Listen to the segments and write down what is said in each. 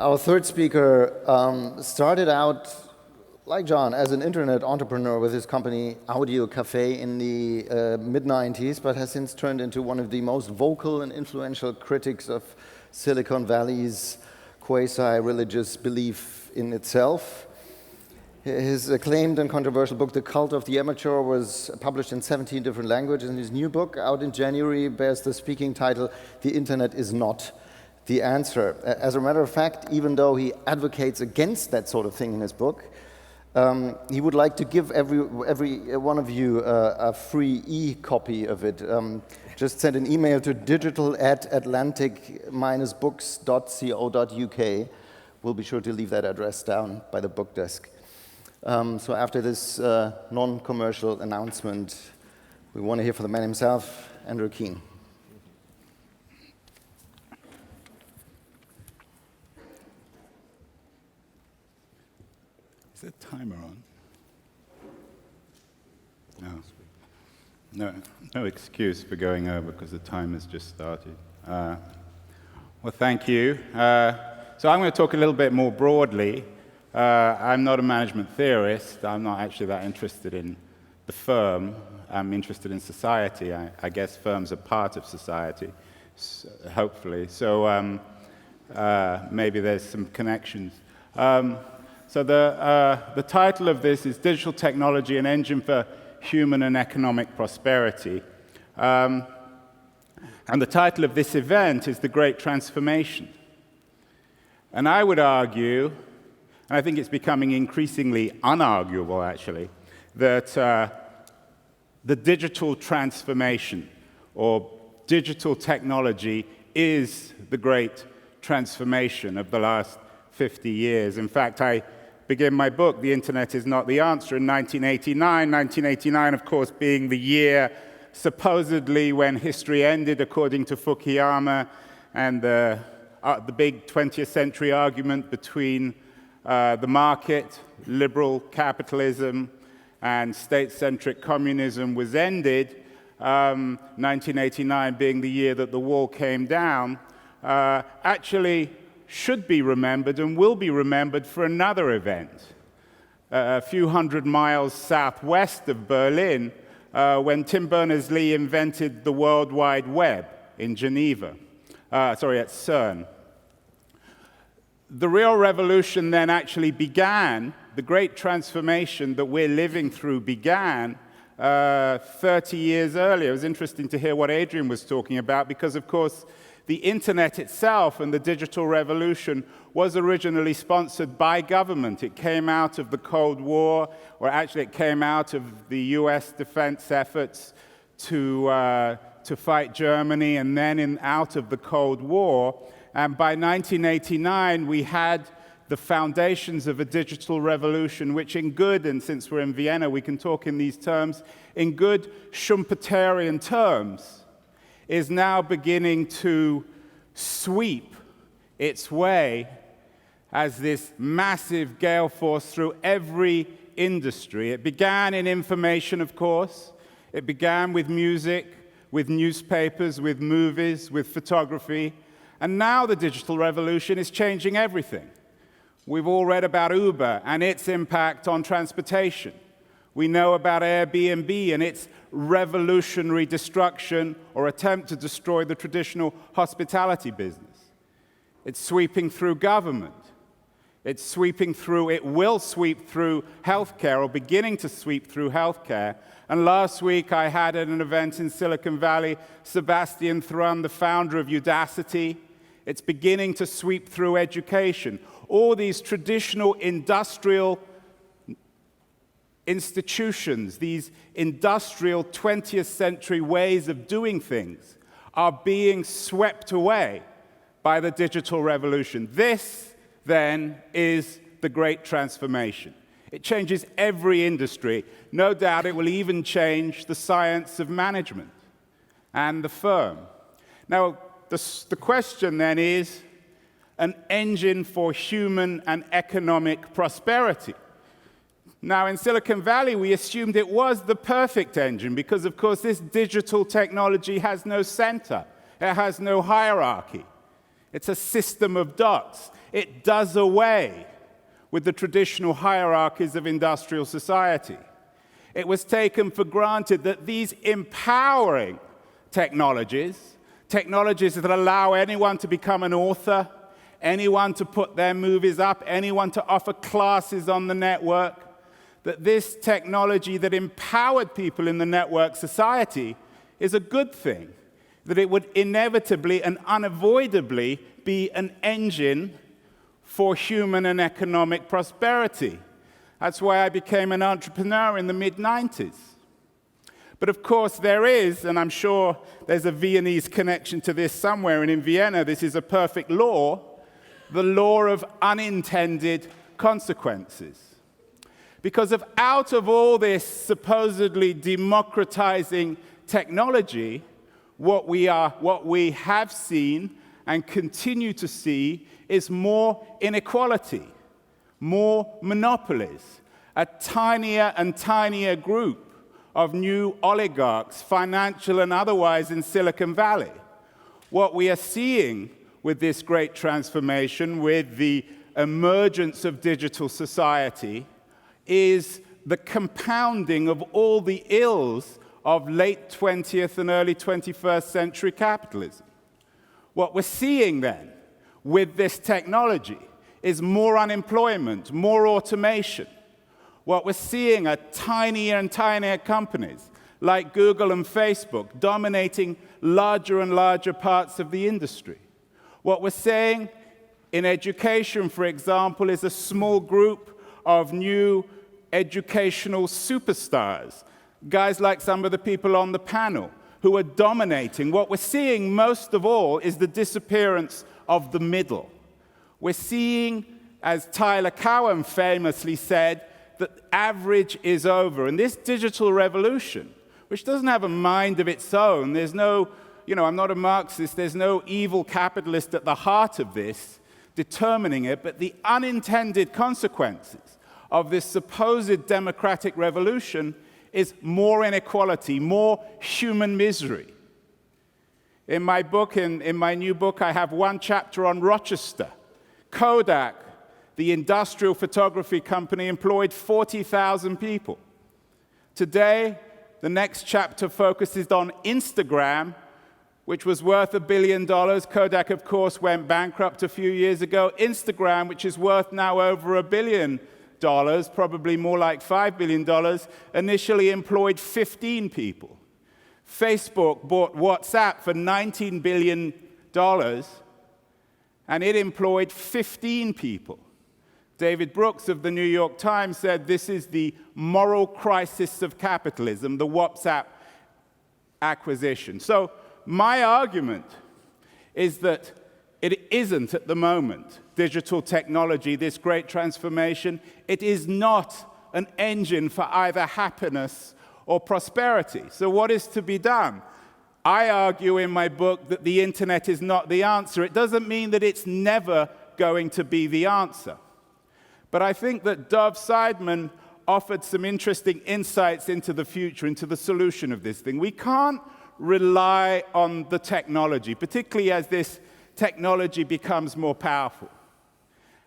Our third speaker started out, like John, as an internet entrepreneur with his company Audio Cafe in the mid-90s, but has since turned into one of the most vocal and influential critics of Silicon Valley's quasi-religious belief in itself. His acclaimed and controversial book, The Cult of the Amateur, was published in 17 different languages, and his new book, out in January, bears the speaking title, The Internet is Not the Answer. As a matter of fact, even though he advocates against that sort of thing in his book, he would like to give every one of you a free e-copy of it. Just send an email to digital@atlantic-books.co.uk. We'll be sure to leave that address down by the book desk. So after this non-commercial announcement, we want to hear from the man himself, Andrew Keen. Is the timer on? No excuse for going over because the time has just started. Well, thank you. So I'm going to talk a little bit more broadly. I'm not a management theorist. I'm not actually that interested in the firm. I'm interested in society. I guess firms are part of society, hopefully. So maybe there's some connections. So the title of this is Digital Technology, an Engine for Human and Economic Prosperity. And the title of this event is The Great Transformation. And I would argue, and I think it's becoming increasingly unarguable, actually, that the digital transformation or digital technology is the great transformation of the last 50 years. In fact, I begin my book, The Internet is Not the Answer, in 1989. 1989, of course, being the year supposedly when history ended, according to Fukuyama, and the big 20th century argument between the market, liberal capitalism, and state-centric communism was ended. 1989 being the year that the wall came down, actually should be remembered and will be remembered for another event. A few hundred miles southwest of Berlin, when Tim Berners-Lee invented the World Wide Web in Geneva, at CERN. The real revolution then actually began, the great transformation that we're living through began 30 years earlier. It was interesting to hear what Adrian was talking about because, of course, the internet itself and the digital revolution was originally sponsored by government. It came out of the Cold War, or actually it came out of the US defense efforts to fight Germany, and then out of the Cold War. And by 1989, we had the foundations of a digital revolution, which in good, and since we're in Vienna, we can talk in these terms, in good Schumpeterian terms, is now beginning to sweep its way as this massive gale force through every industry. It began in information, of course. It began with music, with newspapers, with movies, with photography. And now the digital revolution is changing everything. We've all read about Uber and its impact on transportation. We know about Airbnb and its revolutionary destruction or attempt to destroy the traditional hospitality business. It's sweeping through government. It will sweep through healthcare, or beginning to sweep through healthcare. And last week I had at an event in Silicon Valley, Sebastian Thrun, the founder of Udacity. It's beginning to sweep through education. All these traditional industrial institutions, these industrial 20th century ways of doing things are being swept away by the digital revolution. This, then, is the great transformation. It changes every industry. No doubt it will even change the science of management and the firm. Now, the question then is an engine for human and economic prosperity. Now, in Silicon Valley, we assumed it was the perfect engine because, of course, this digital technology has no center. It has no hierarchy. It's a system of dots. It does away with the traditional hierarchies of industrial society. It was taken for granted that these empowering technologies that allow anyone to become an author, anyone to put their movies up, anyone to offer classes on the network, that this technology that empowered people in the network society is a good thing, that it would inevitably and unavoidably be an engine for human and economic prosperity. That's why I became an entrepreneur in the mid-90s. But of course there is, and I'm sure there's a Viennese connection to this somewhere, and in Vienna this is a perfect law, the law of unintended consequences. Because out of all this supposedly democratizing technology, what we have seen and continue to see is more inequality, more monopolies, a tinier and tinier group of new oligarchs, financial and otherwise, in Silicon Valley. What we are seeing with this great transformation, with the emergence of digital society, is the compounding of all the ills of late 20th and early 21st century capitalism. What we're seeing then with this technology is more unemployment, more automation. What we're seeing are tinier and tinier companies like Google and Facebook dominating larger and larger parts of the industry. What we're seeing in education, for example, is a small group of new educational superstars, guys like some of the people on the panel who are dominating. What we're seeing most of all is the disappearance of the middle. We're seeing, as Tyler Cowen famously said, that average is over. And this digital revolution, which doesn't have a mind of its own, there's no, I'm not a Marxist, there's no evil capitalist at the heart of this determining it, but the unintended consequences of this supposed democratic revolution is more inequality, more human misery. In my book, in my new book, I have one chapter on Rochester. Kodak, the industrial photography company, employed 40,000 people. Today, the next chapter focuses on Instagram, which was worth $1 billion. Kodak, of course, went bankrupt a few years ago. Instagram, which is worth now over $1 billion, probably more like $5 billion, initially employed 15 people. Facebook bought WhatsApp for $19 billion, and it employed 15 people. David Brooks of the New York Times said this is the moral crisis of capitalism, the WhatsApp acquisition. So my argument is that it isn't at the moment digital technology, this great transformation. It is not an engine for either happiness or prosperity. So what is to be done? I argue in my book that the internet is not the answer. It doesn't mean that it's never going to be the answer. But I think that Dov Seidman offered some interesting insights into the future, into the solution of this thing. We can't rely on the technology, particularly as this technology becomes more powerful.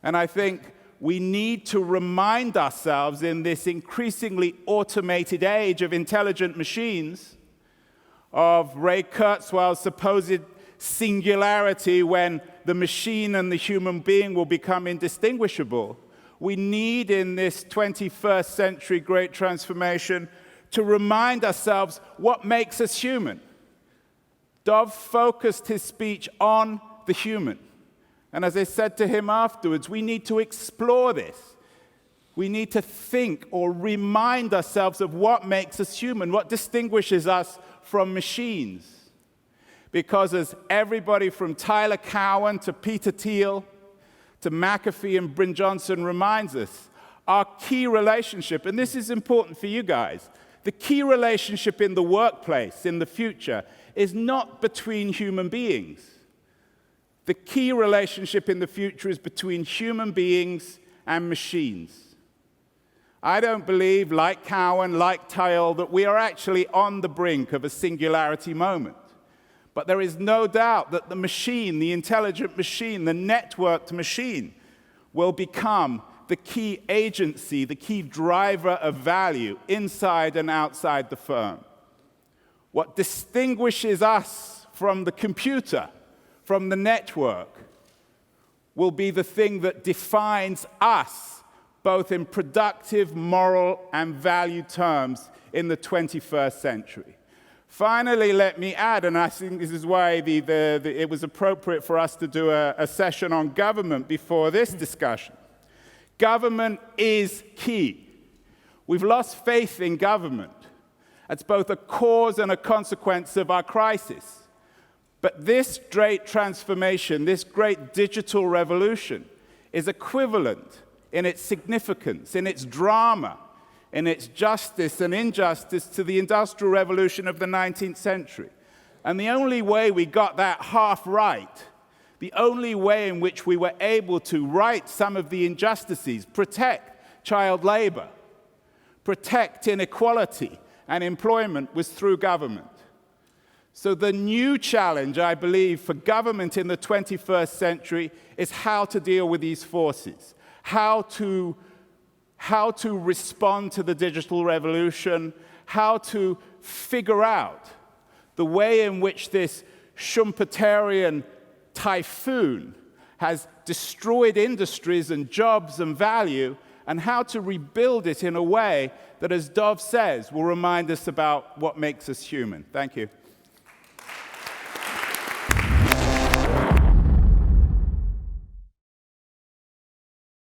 And I think we need to remind ourselves in this increasingly automated age of intelligent machines of Ray Kurzweil's supposed singularity when the machine and the human being will become indistinguishable. We need in this 21st century great transformation to remind ourselves what makes us human. Dov focused his speech on the human. And as I said to him afterwards, we need to explore this. We need to think or remind ourselves of what makes us human, what distinguishes us from machines. Because as everybody from Tyler Cowen to Peter Thiel to McAfee and Bryn Johnson reminds us, our key relationship, and this is important for you guys, the key relationship in the workplace in the future is not between human beings. The key relationship in the future is between human beings and machines. I don't believe, like Cowen, like Thiel, that we are actually on the brink of a singularity moment. But there is no doubt that the machine, the intelligent machine, the networked machine, will become the key agency, the key driver of value inside and outside the firm. What distinguishes us from the computer, from the network, will be the thing that defines us, both in productive, moral, and value terms in the 21st century. Finally, let me add, and I think this is why it was appropriate for us to do a session on government before this discussion. Government is key. We've lost faith in government. That's both a cause and a consequence of our crisis. But this great transformation, this great digital revolution, is equivalent in its significance, in its drama, in its justice and injustice to the Industrial Revolution of the 19th century. And the only way we got that half right, the only way in which we were able to right some of the injustices, protect child labor, protect inequality and employment, was through government. So the new challenge, I believe, for government in the 21st century is how to deal with these forces, how to respond to the digital revolution, how to figure out the way in which this Schumpeterian typhoon has destroyed industries and jobs and value, and how to rebuild it in a way that, as Dov says, will remind us about what makes us human. Thank you.